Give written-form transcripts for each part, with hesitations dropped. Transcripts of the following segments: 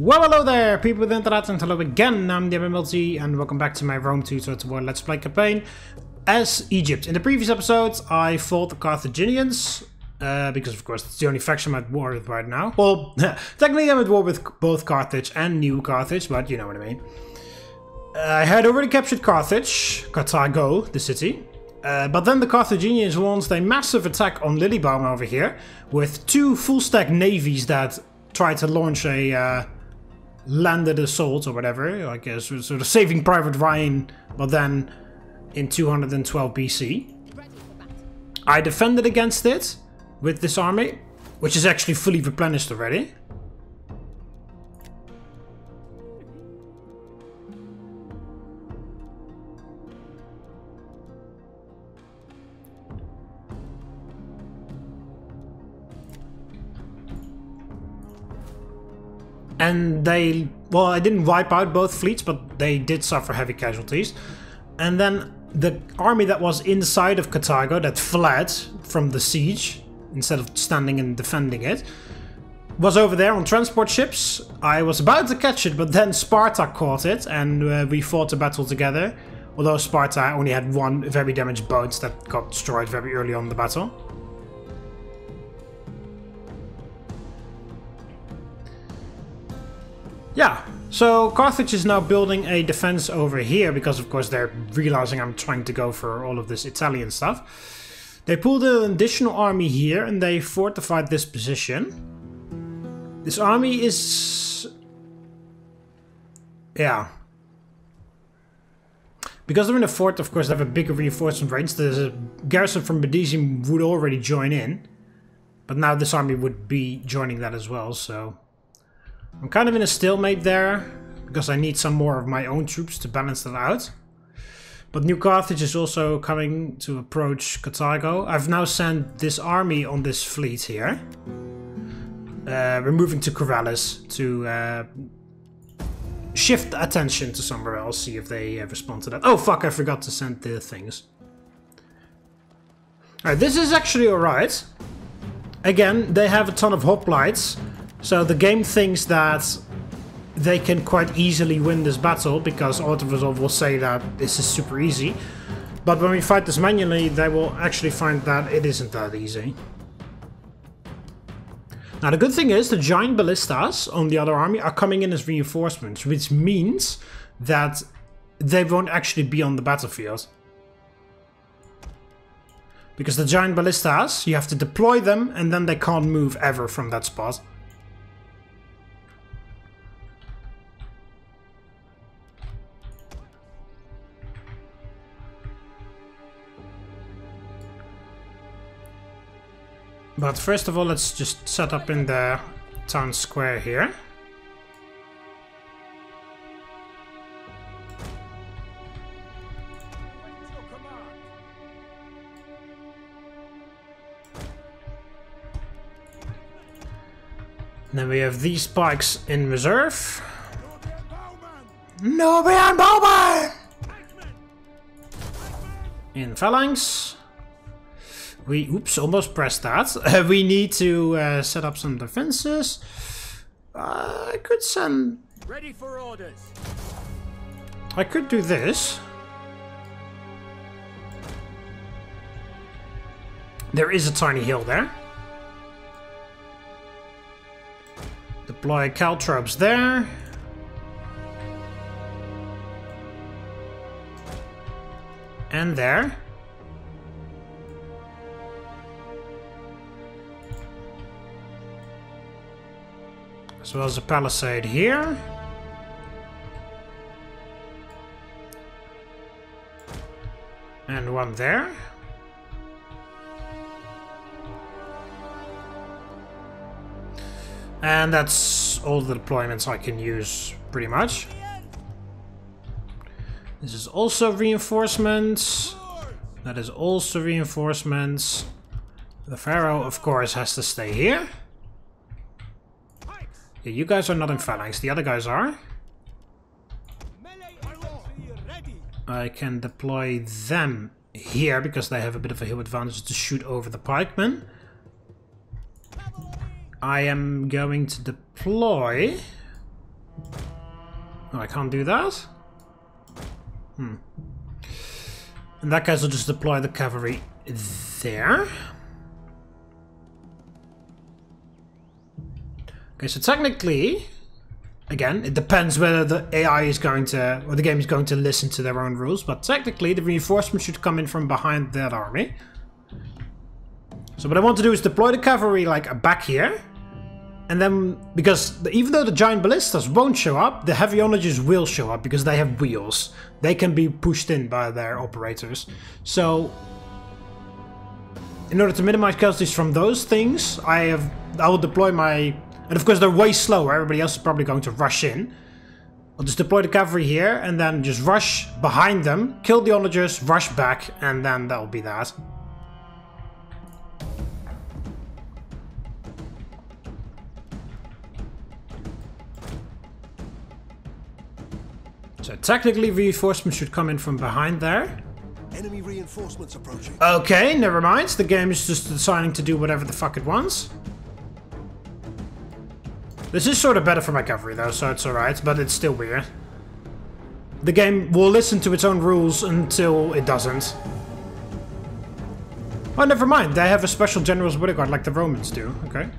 Well, hello there, people with internet, and hello again. I'm TheMBmulti, and welcome back to my Rome 2 Total War Let's Play campaign as Egypt. In the previous episodes, I fought the Carthaginians, because of course it's the only faction I'm at war with right now. Well, technically I'm at war with both Carthage and New Carthage, but you know what I mean. I had already captured Carthago, the city. But then the Carthaginians launched a massive attack on Lilybaum over here, with two full-stack navies that tried to launch a landed assault or whatever, like a sort of Saving Private Ryan, but then in 212 BC. I defended against it with this army, which is actually fully replenished already. And they, well, I didn't wipe out both fleets, but they did suffer heavy casualties. And then the army that was inside of Carthago, that fled from the siege, instead of standing and defending it, was over there on transport ships. I was about to catch it, but then Sparta caught it, and we fought a battle together. Although Sparta only had one very damaged boat that got destroyed very early on in the battle. Yeah, so Carthage is now building a defense over here because of course they're realizing I'm trying to go for all of this Italian stuff. They pulled an additional army here and they fortified this position. This army is... yeah. Because they're in a fort, of course they have a bigger reinforcement range. The garrison from Brundisium would already join in. But now this army would be joining that as well, so... I'm kind of in a stalemate there, because I need some more of my own troops to balance that out. But New Carthage is also coming to approach Carthago. I've now sent this army on this fleet here. We're moving to Corellis to shift attention to somewhere else, see if they respond to that. Oh fuck, I forgot to send the things. Alright, this is actually alright. Again, they have a ton of hoplites. So the game thinks that they can quite easily win this battle because auto-resolve will say that this is super easy. But when we fight this manually, they will actually find that it isn't that easy. Now the good thing is the giant ballistas on the other army are coming in as reinforcements, which means that they won't actually be on the battlefield. Because the giant ballistas, you have to deploy them and then they can't move ever from that spot. But first of all, let's just set up in the town square here. Then we have these pikes in reserve. Nubian Bowman! In phalanx. We, oops, almost pressed that. We need to set up some defenses. I could send... Ready for orders. I could do this. There is a tiny hill there. Deploy caltrops there. And there. As well as a palisade here. And one there. And that's all the deployments I can use, pretty much. This is also reinforcements. That is also reinforcements. The Pharaoh, of course, has to stay here. Yeah, you guys are not in phalanx, the other guys are. I can deploy them here because they have a bit of a hill advantage to shoot over the pikemen. I am going to deploy Oh, I can't do that? In that case, I'll just deploy the cavalry there. Okay, so technically, again, it depends whether the AI is going to, or the game is going to listen to their own rules, but technically the reinforcements should come in from behind that army. So what I want to do is deploy the cavalry like back here. And then, because even though the giant ballistas won't show up, the heavy onagers will show up because they have wheels. They can be pushed in by their operators. So, in order to minimize casualties from those things, I will deploy my... And of course they're way slower, everybody else is probably going to rush in. I'll just deploy the cavalry here and then just rush behind them, kill the onagers, rush back, and then that'll be that. So technically reinforcements should come in from behind there. Enemy reinforcements approaching. Okay, never mind. The game is just deciding to do whatever the fuck it wants. This is sort of better for my cavalry though, so it's alright, but it's still weird. The game will listen to its own rules until it doesn't. Oh, never mind. They have a special general's bodyguard like the Romans do. Okay.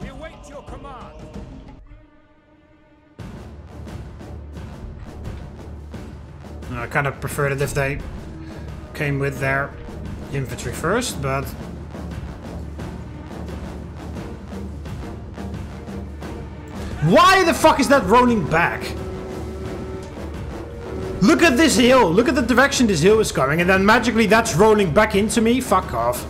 We await your command. I kind of preferred it if they came with their infantry first, but... Why the fuck is that rolling back? Look at this hill! Look at the direction this hill is going, and then magically that's rolling back into me? Fuck off.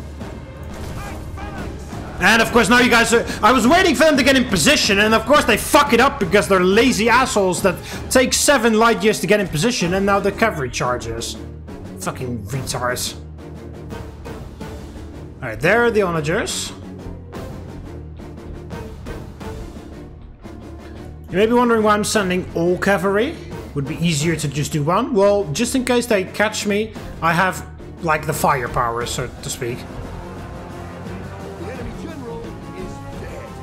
And of course now you guys are... I was waiting for them to get in position, and of course they fuck it up because they're lazy assholes that take 7 light years to get in position, and now the cavalry charges. Fucking retards. Alright, there are the onagers. You may be wondering why I'm sending all cavalry. Would be easier to just do one. Well, just in case they catch me, I have, like, the firepower, so to speak.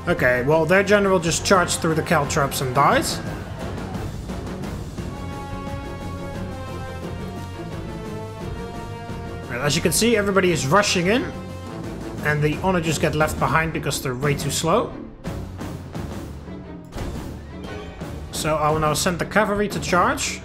Okay, well, their general just charged through the caltrops and died. Right, as you can see, everybody is rushing in. And the onagers get left behind because they're way too slow. So I will now send the cavalry to charge.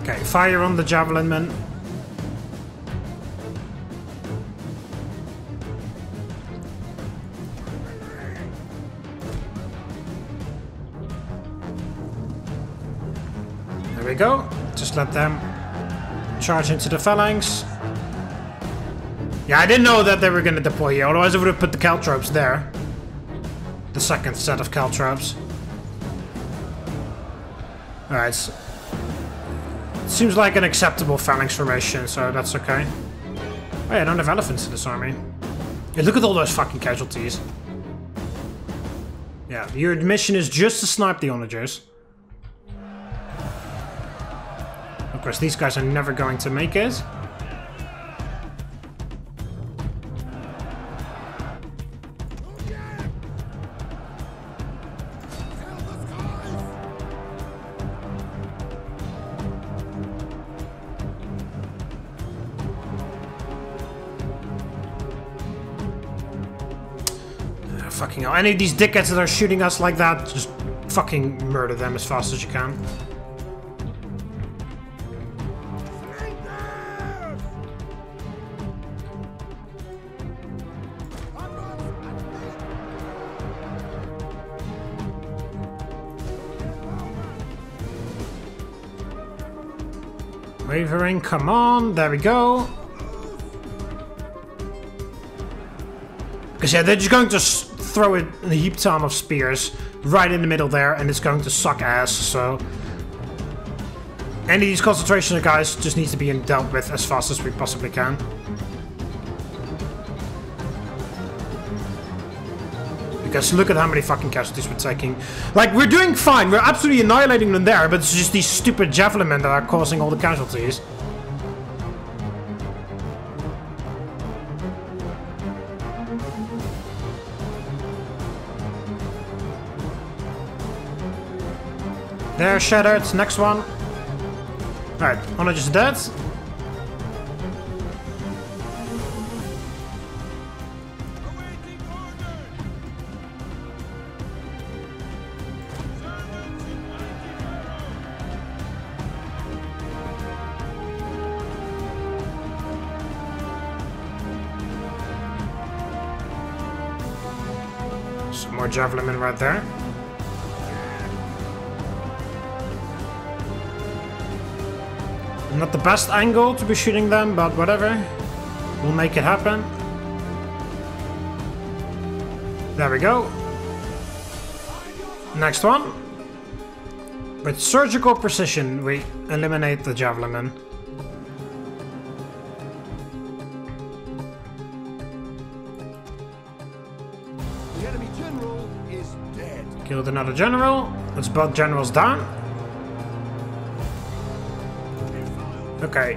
Okay, fire on the javelin men. There we go. Just let them charge into the phalanx. Yeah, I didn't know that they were going to deploy here, otherwise I would have put the caltrops there. The second set of caltrops. Alright. Seems like an acceptable phalanx formation, so that's okay. Oh yeah, I don't have elephants in this army. Yeah, look at all those fucking casualties. Yeah, your mission is just to snipe the onagers. Of course, these guys are never going to make it. Fucking hell. Any of these dickheads that are shooting us like that, just fucking murder them as fast as you can. Wavering, come on, there we go. Because yeah, they're just going to throw a heap ton of spears right in the middle there, and it's going to suck ass, so... Any of these concentration guys just needs to be dealt with as fast as we possibly can. Because look at how many fucking casualties we're taking. Like, we're doing fine. We're absolutely annihilating them there, but it's just these stupid javelin men that are causing all the casualties. There, shattered. Next one. Alright, Honor just dead. Some more javelin men right there. Not the best angle to be shooting them, but whatever. We'll make it happen. There we go. Next one. With surgical precision, we eliminate the javelin men. The enemy general is dead. Killed another general. Let's both generals down. Okay,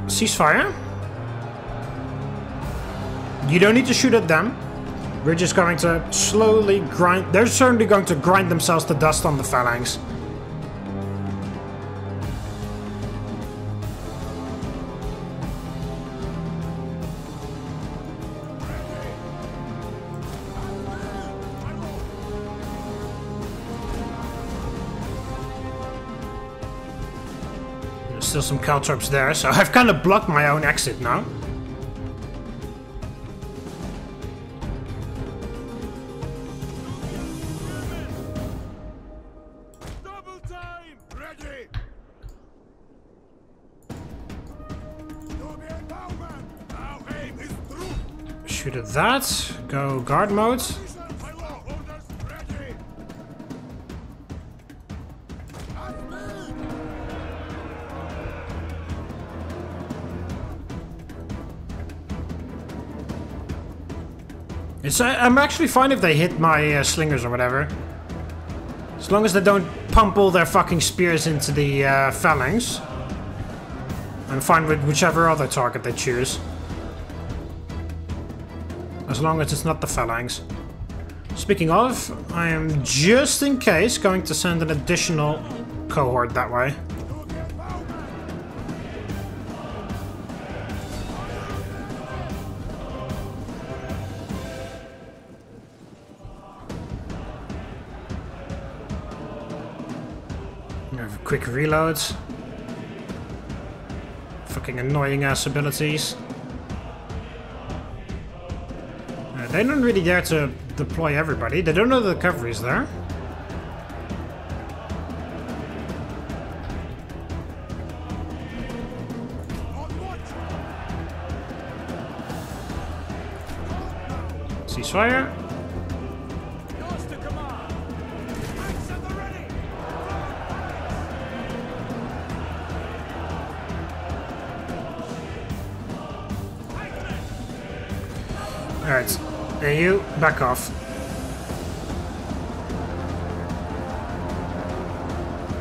ceasefire. You don't need to shoot at them. We're just going to slowly grind. They're certainly going to grind themselves to dust on the phalanx. Still some caltrops there, so I've kind of blocked my own exit now. Double time! Ready! Now aim is through! Shoot at that. Go guard mode. Pharaoh, orders ready! I'm actually fine if they hit my slingers or whatever. As long as they don't pump all their fucking spears into the phalanx. I'm fine with whichever other target they choose. As long as it's not the phalanx. Speaking of, I am just in case going to send an additional cohort that way. Quick reloads. Fucking annoying ass abilities. They don't really dare to deploy everybody. They don't know the cavalry's there. Ceasefire. Alright, and you, back off.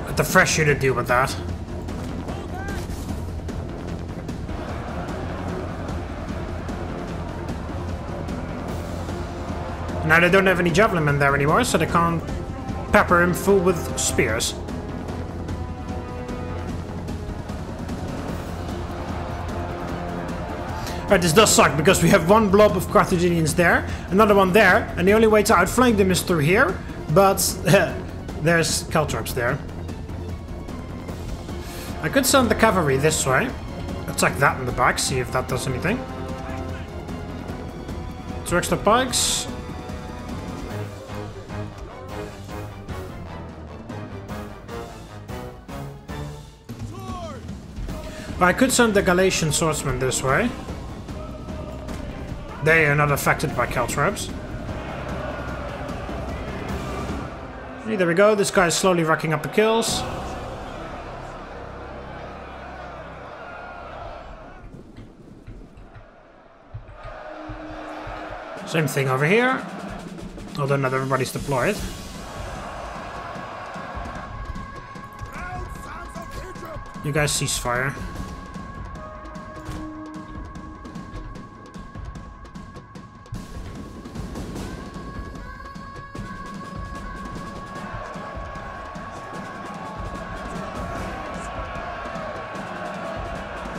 Let the fresh shooter deal with that. Now they don't have any javelin men there anymore, so they can't pepper him full with spears. Alright, this does suck, because we have one blob of Carthaginians there, another one there, and the only way to outflank them is through here, but there's caltrops there. I could send the cavalry this way, attack that in the back, see if that does anything. 2 extra pikes. I could send the Galatian swordsmen this way. They are not affected by caltrops. See, there we go. This guy is slowly racking up the kills. Same thing over here. Although not everybody's deployed. You guys cease fire.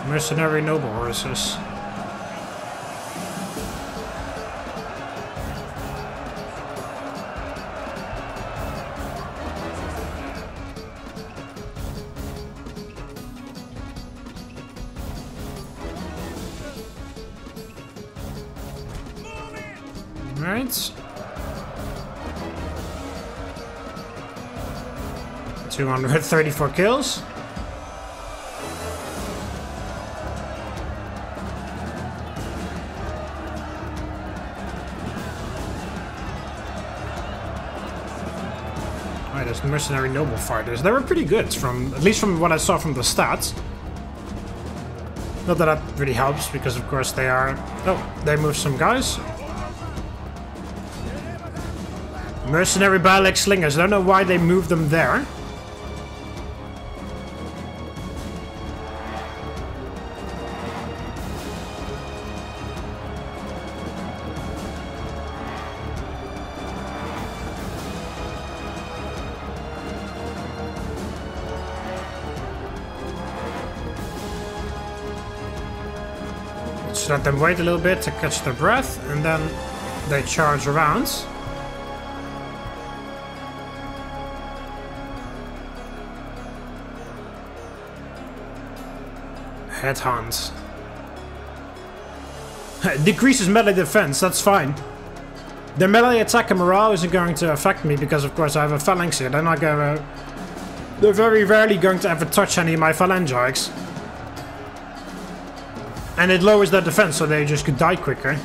Mercenary noble horses. Alright. 234 kills. Alright, there's mercenary noble fighters. They were pretty good, at least from what I saw from the stats. Not that that really helps, because of course they are... Oh, they moved some guys. Mercenary Balak slingers. I don't know why they moved them there. Let's let them wait a little bit to catch their breath, and then they charge around. Headhunt. Decreases melee defense, that's fine. Their melee attack and morale isn't going to affect me because of course I have a phalanx here. They're not gonna... They're very rarely going to ever touch any of my phalangites. And it lowers their defense so they just could die quicker.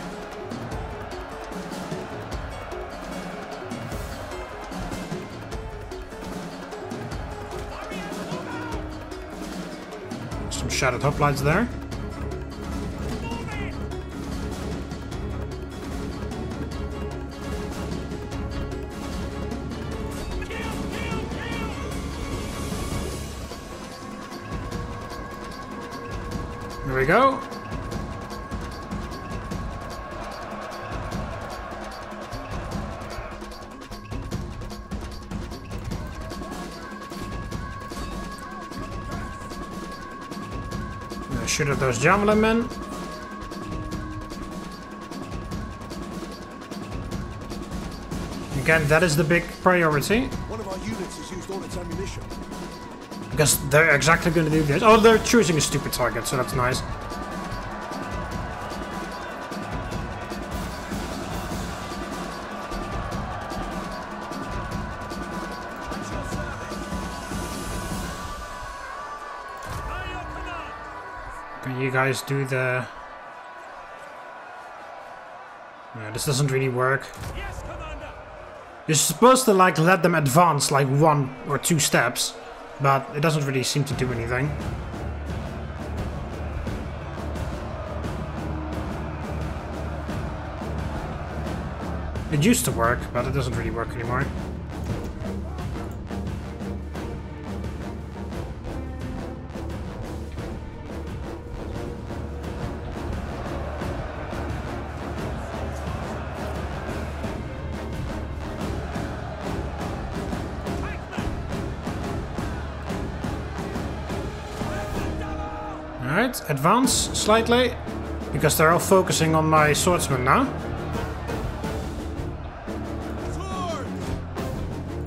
Shattered hoplites there. There we go. Shoot at those javelin men. Again, that is the big priority. One of our units has used all its ammunition. Because they're exactly going to do this. Oh, they're choosing a stupid target, so that's nice. You guys do the... Yeah, this doesn't really work. Yes, Commander. You're supposed to like let them advance like 1 or 2 steps, but it doesn't really seem to do anything. It used to work, but it doesn't really work anymore. Alright, advance slightly, because they're all focusing on my swordsman now.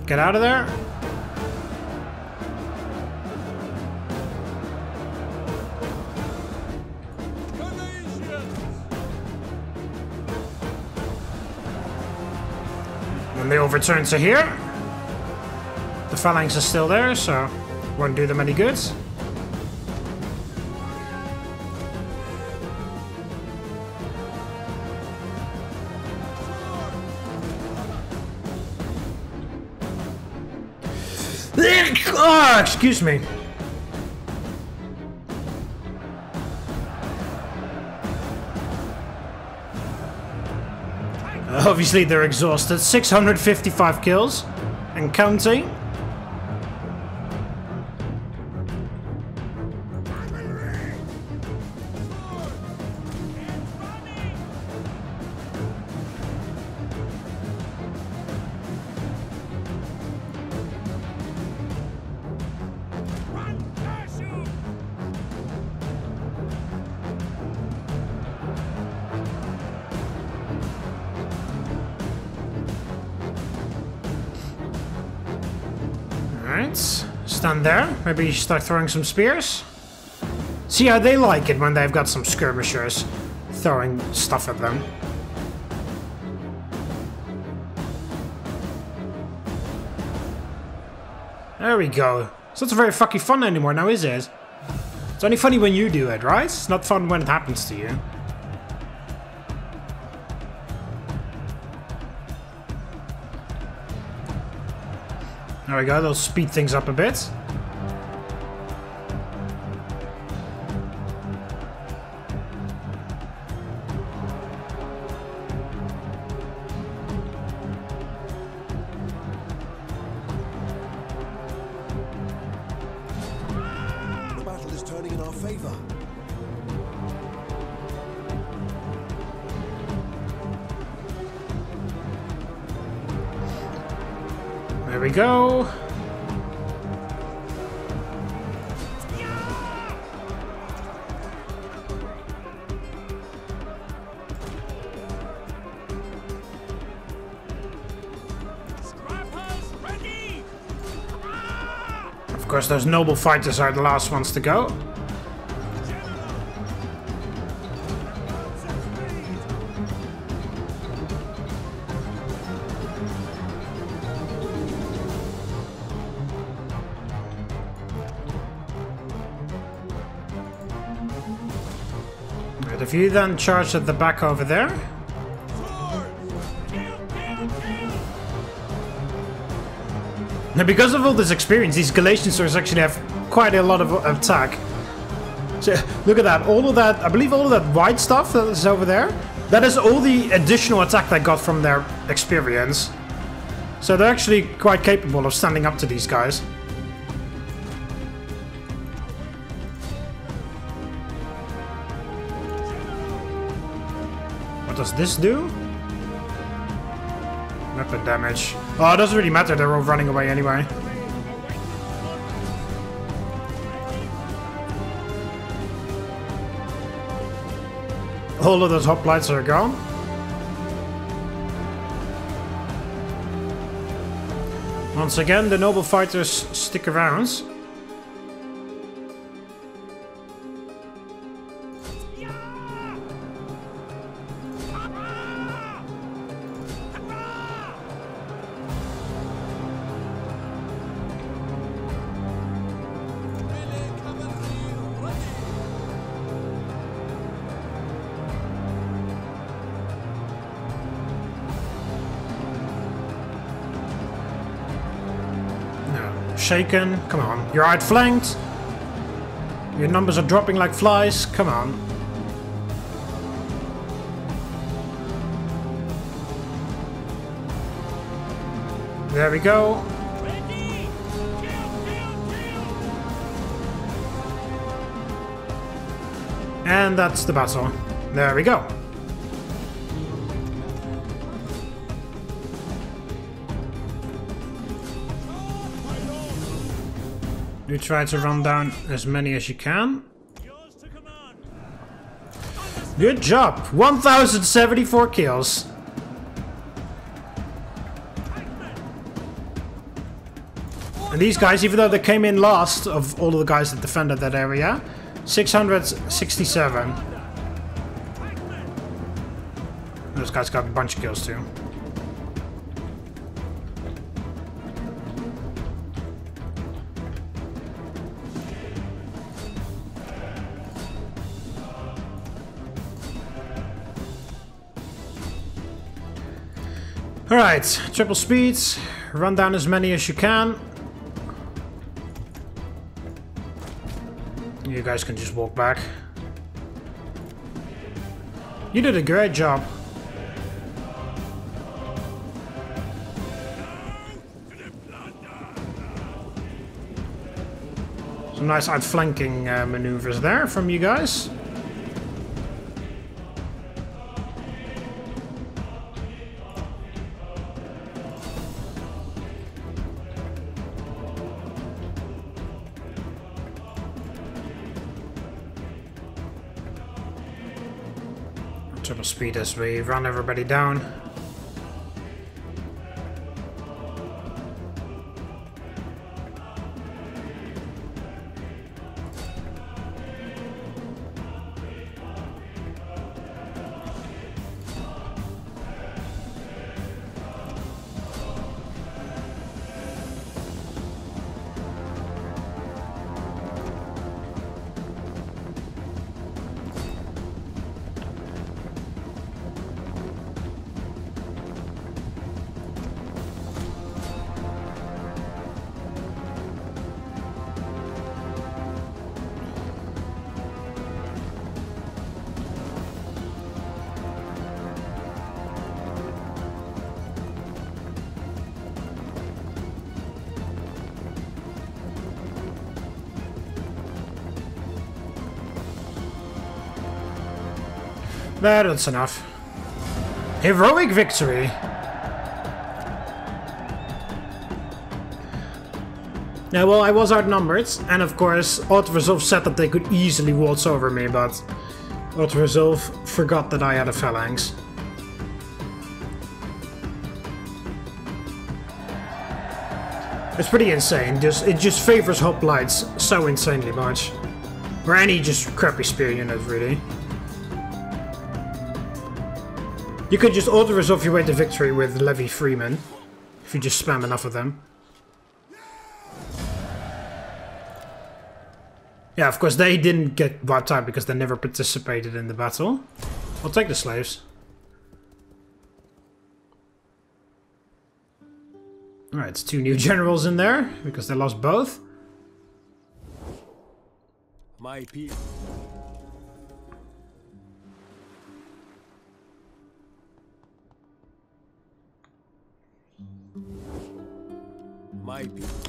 Get out of there. And they overturn to here. The phalanx is still there, so won't do them any good. Oh, excuse me. Obviously they're exhausted. 655 kills and counting. Alright, stand there. Maybe start throwing some spears. See how they like it when they've got some skirmishers throwing stuff at them. There we go. It's not very fucking fun anymore now, is it? It's only funny when you do it, right? It's not fun when it happens to you. There we go, they'll speed things up a bit. The battle is turning in our favor. There we go. Of course, those noble fighters are the last ones to go. Right, if you then charge at the back over there. Now, because of all this experience, these Galatian swords actually have quite a lot of attack. So, look at that. All of that, I believe all of that white stuff that is over there, that is all the additional attack they got from their experience. So they're actually quite capable of standing up to these guys. What does this do? Weapon damage. Oh, it doesn't really matter, they're all running away anyway. All of those hoplites are gone. Once again, the noble fighters stick around. Shaken, come on. You're outflanked. Your numbers are dropping like flies. Come on. There we go. And that's the battle. There we go. You try to run down as many as you can. Good job! 1,074 kills. And these guys, even though they came in last of all of the guys that defended that area, 667. Those guys got a bunch of kills too. Alright, triple speeds, run down as many as you can. You guys can just walk back. You did a great job. Some nice outflanking maneuvers there from you guys. Triple speed as we run everybody down. That's enough. Heroic victory! Yeah, well, I was outnumbered, and of course, auto-resolve said that they could easily waltz over me, but auto-resolve forgot that I had a phalanx. It's pretty insane, it just favors hoplites so insanely much. Or any just crappy spear unit, really. You could just auto-resolve your way to victory with Levy Freeman, if you just spam enough of them. Yeah, of course they didn't get wiped out because they never participated in the battle. I'll take the slaves. Alright, it's 2 new generals in there, because they lost both. My people.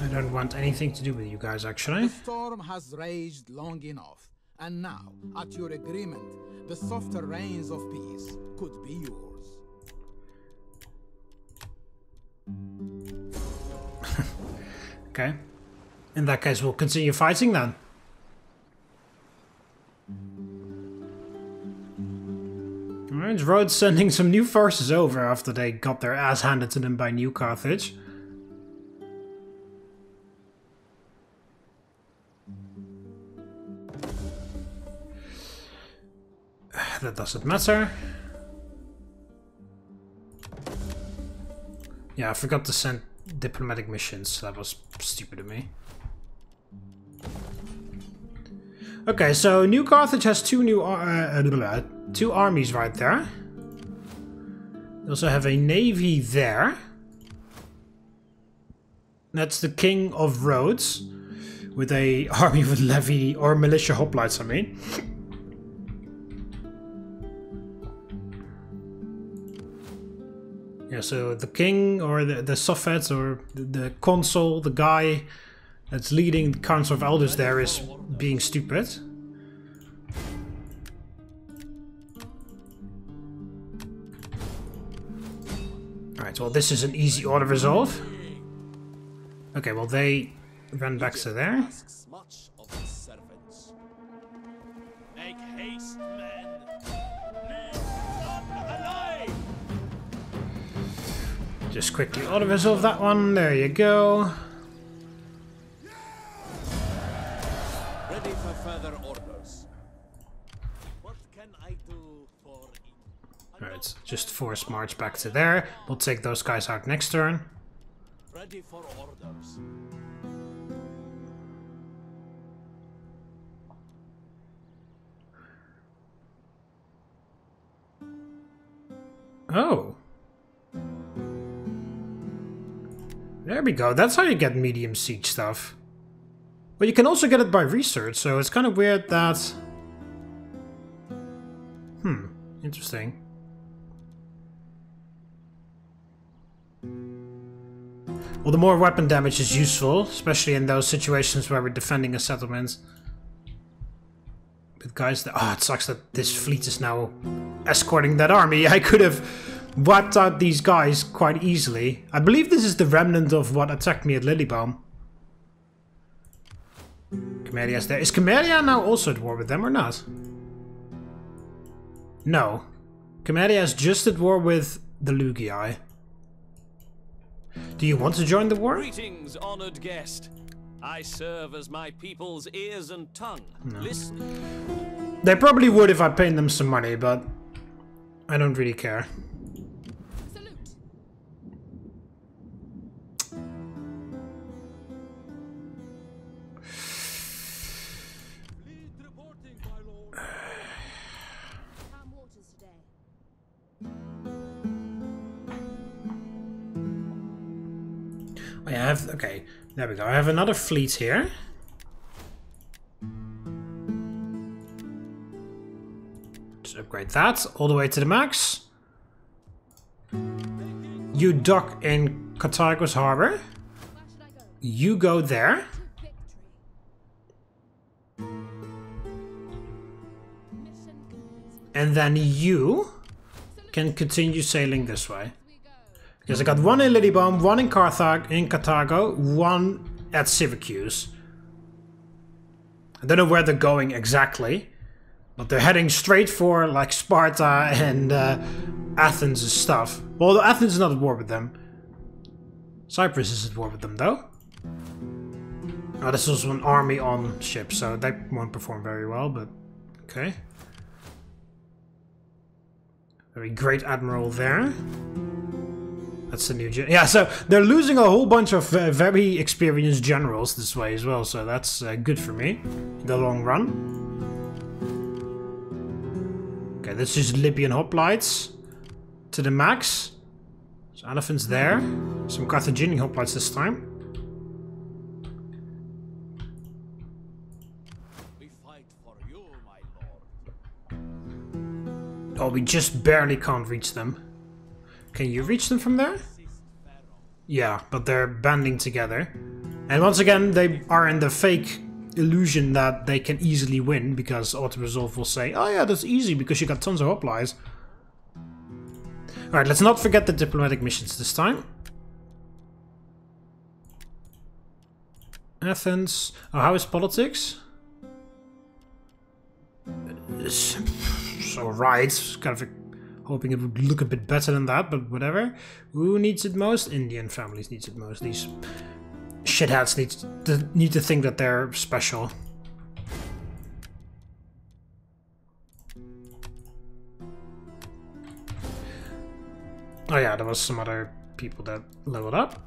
I don't want anything to do with you guys, actually. The storm has raged long enough, and now, at your agreement, the softer rains of peace could be yours. Okay. In that case, we'll continue fighting then. Alright, Rhodes sending some new forces over after they got their ass handed to them by New Carthage. That doesn't matter. Yeah, I forgot to send diplomatic missions. That was stupid of me. Okay, so New Carthage has 2 armies right there. They also have a navy there. That's the King of Rhodes, with a army with levy or militia hoplites, I mean. Yeah, so the king or the Soffet or the consul, the guy that's leading the Council of Elders there is being stupid. Alright, well this is an easy auto resolve. Okay, well they ran back to there. Make haste, men. Leave none alive. Just quickly auto resolve that one. There you go. Ready for further orders. What can I do for you? Alright, just force march back to there. We'll take those guys out next turn. Ready for orders. Oh. There we go. That's how you get medium siege stuff. But you can also get it by research, so it's kind of weird that... Interesting. Well, the more weapon damage is useful, especially in those situations where we're defending a settlement. But guys, it sucks that this fleet is now escorting that army. I could have wiped out these guys quite easily. I believe this is the remnant of what attacked me at Lilybaum. Comedia's there. Is Comedia now also at war with them or not? No. Comedia is just at war with the Lugii. Do you want to join the war? Greetings, honored guest. I serve as my people's ears and tongue. No. Listen. They probably would if I paid them some money, but I don't really care. Okay, there we go. I have another fleet here. Just upgrade that all the way to the max. You dock in Carthago's harbor. You go there. And then you can continue sailing this way. Because I got one in Lilybaum, one in Carthago, one at Syracuse. I don't know where they're going exactly, but they're heading straight for like Sparta and Athens and stuff. Well, Athens is not at war with them. Cyprus is at war with them though. Oh, this is also an army on ship, so they won't perform very well, but okay. Very great admiral there. That's the new yeah, so they're losing a whole bunch of very experienced generals this way as well, so that's good for me in the long run. Okay, this is Libyan hoplites to the max. So elephants there. Some Carthaginian hoplites this time. We fight for you, my lord. Oh, we just barely can't reach them. Can you reach them from there? Yeah, but they're banding together. And once again, they are in the fake illusion that they can easily win, because Auto-Resolve will say, oh yeah, that's easy because you got tons of hoplites. Alright, let's not forget the diplomatic missions this time. Athens. Oh, how is politics? It's alright. Kind of hoping it would look a bit better than that, but whatever. Who needs it most? Indian families needs it most. These shitheads need to think that they're special. Oh yeah, there was some other people that leveled up.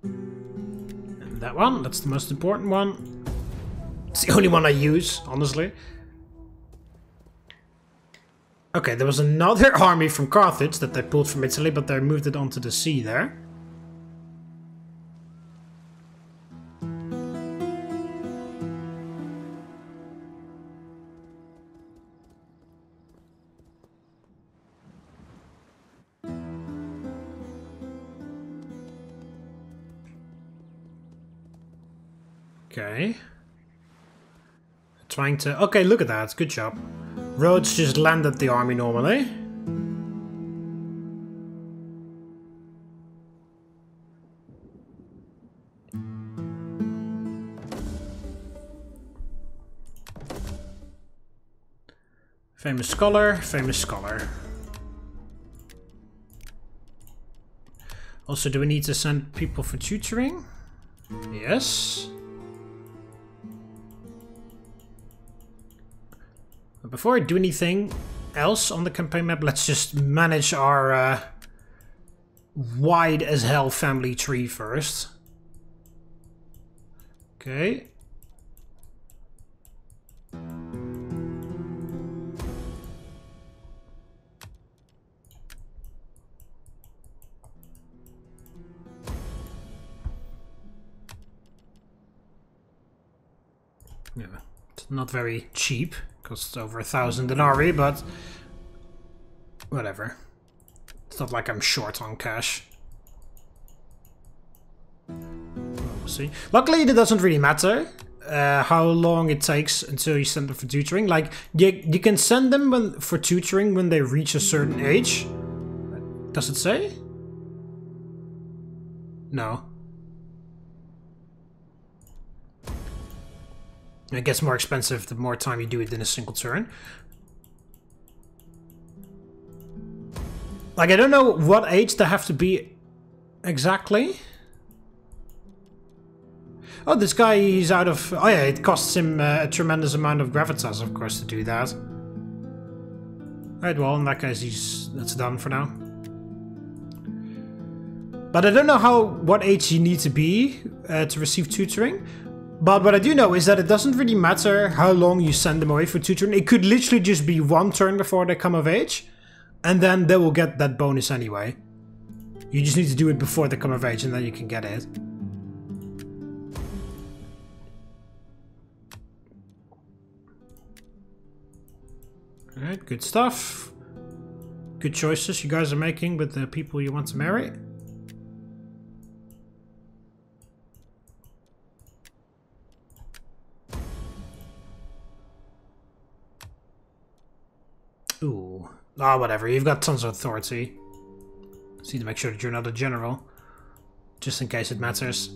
And that one, that's the most important one. It's the only one I use, honestly. Okay, there was another army from Carthage that they pulled from Italy, but they moved it onto the sea there. Okay. Trying to... Okay, look at that. Good job. Rhodes just landed the army normally. Famous scholar, famous scholar. Also, do we need to send people for tutoring? Yes. But before I do anything else on the campaign map, let's just manage our wide as hell family tree first. Okay. Yeah, it's not very cheap. Costs over 1,000 denarii, but whatever. It's not like I'm short on cash. We'll see. Luckily, it doesn't really matter how long it takes until you send them for tutoring. Like, you can send them for tutoring when they reach a certain age. Does it say? No. It gets more expensive the more time you do it in a single turn. Like, I don't know what age they have to be exactly. Oh, this guy, he's out of... Oh yeah, it costs him a tremendous amount of gravitas, of course, to do that. Alright, well, in that case, that's done for now. But I don't know what age you need to be to receive tutoring. But what I do know is that it doesn't really matter how long you send them away for tutoring. It could literally just be one turn before they come of age. And then they will get that bonus anyway. You just need to do it before they come of age and then you can get it. Alright, good stuff. Good choices you guys are making with the people you want to marry. Ooh. Ah, whatever. You've got tons of authority. Just need to make sure that you're not a general. Just in case it matters.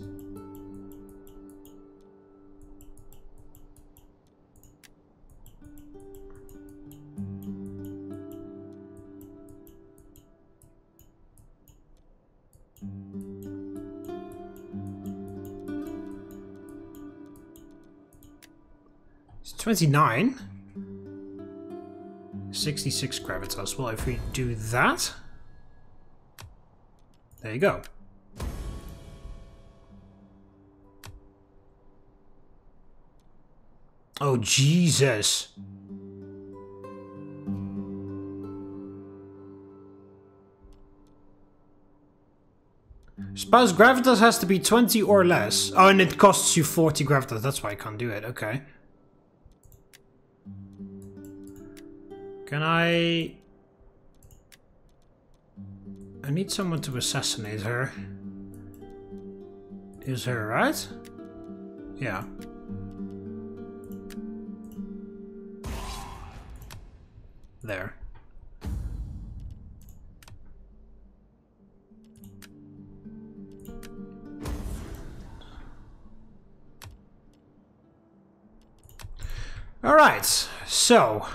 It's 29. 66 gravitas. Well, if we do that... There you go. Oh, Jesus. Spouse gravitas has to be 20 or less. Oh, and it costs you 40 gravitas. That's why I can't do it. Okay. Can I need someone to assassinate her. Is her right? Yeah. There. All right. So.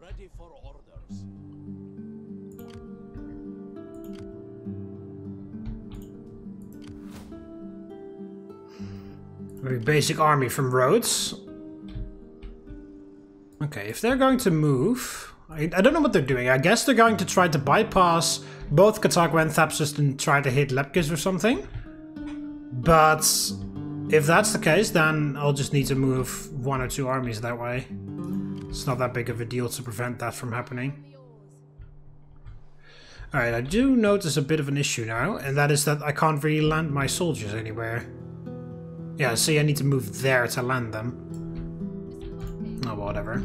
Ready for orders. Very basic army from Rhodes. Okay, if they're going to move... I don't know what they're doing. I guess they're going to try to bypass both Carthago and Thapsus and try to hit Lepkis or something. But if that's the case, then I'll just need to move 1 or 2 armies that way. It's not that big of a deal to prevent that from happening. Alright, I do notice a bit of an issue now, and that is that I can't really land my soldiers anywhere. Yeah, see, I need to move there to land them. Oh, whatever.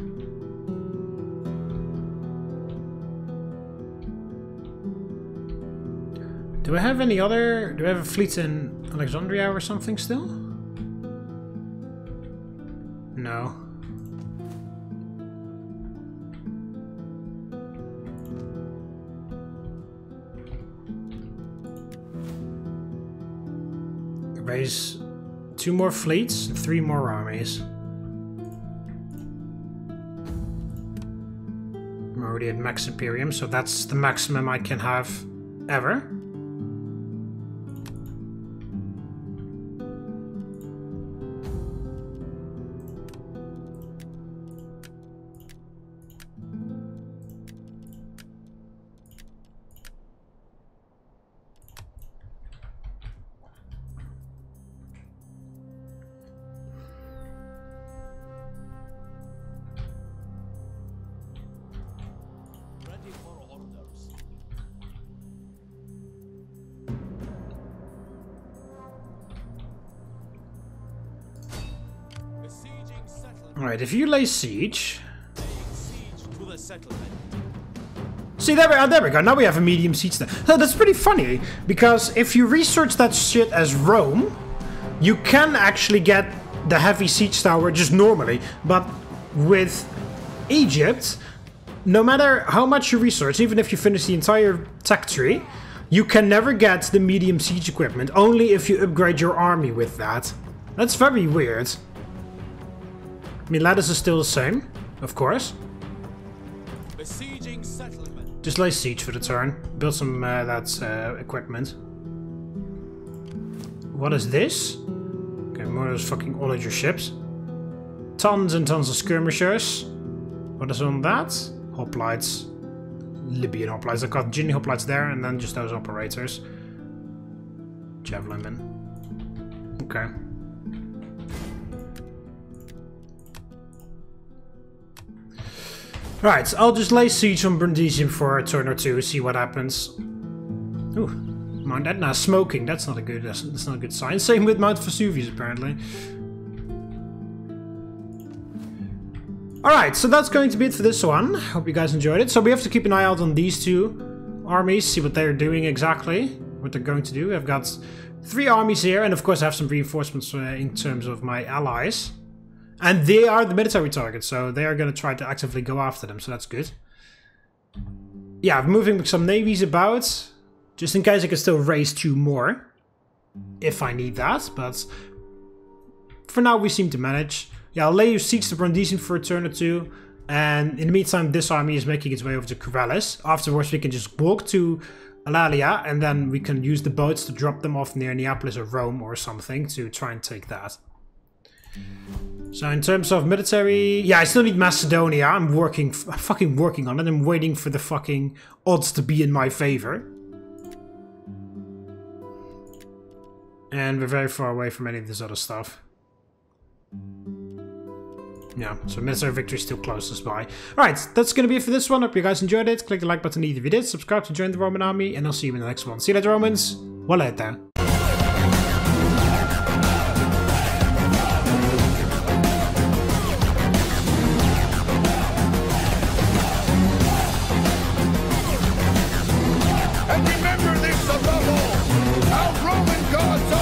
Do I have any other... Do I have a fleet in Alexandria or something still? No. Raise 2 more fleets, 3 more armies. I'm already at max Imperium, so that's the maximum I can have ever. Alright, if you lay siege... Siege to the settlement. See, there we go. Now we have a medium siege there. So that's pretty funny, because if you research that shit as Rome, you can actually get the heavy siege tower just normally. But with Egypt, no matter how much you research, even if you finish the entire tech tree, you can never get the medium siege equipment, only if you upgrade your army with that. That's very weird. I mean, Lattice is still the same, of course. Besieging settlement. Just lay siege for the turn. Build some equipment. What is this? Okay, more of those fucking onager ships. Tons and tons of skirmishers. What is on that? Hoplites. Libyan hoplites. I got Carthaginian hoplites there, and then just those operators. Javelin men. Okay. Right, I'll just lay siege on Brundisium for a turn or two, see what happens. Ooh, Mount Etna smoking. That's not a good sign. Same with Mount Vesuvius, apparently. Alright, so that's going to be it for this one. Hope you guys enjoyed it. So we have to keep an eye out on these two armies, see what they're doing exactly, what they're going to do. I've got 3 armies here, and of course I have some reinforcements in terms of my allies. And they are the military targets, so they are going to try to actively go after them, so that's good. Yeah, I'm moving some navies about, just in case I can still raise 2 more, if I need that, but for now we seem to manage. Yeah, I'll lay siege to Brundisium for a turn or 2, and in the meantime this army is making its way over to Corellis. Afterwards we can just walk to Alalia, and then we can use the boats to drop them off near Neapolis or Rome or something to try and take that. So in terms of military, yeah, I still need Macedonia. I'm fucking working on it. I'm waiting for the fucking odds to be in my favor. And we're very far away from any of this other stuff. Yeah, so military victory is still closest by. Alright, that's gonna be it for this one. Hope you guys enjoyed it. Click the like button if you did. Subscribe to join the Roman army, and I'll see you in the next one. See you later, Romans. Waleta. And remember this above all, our Roman gods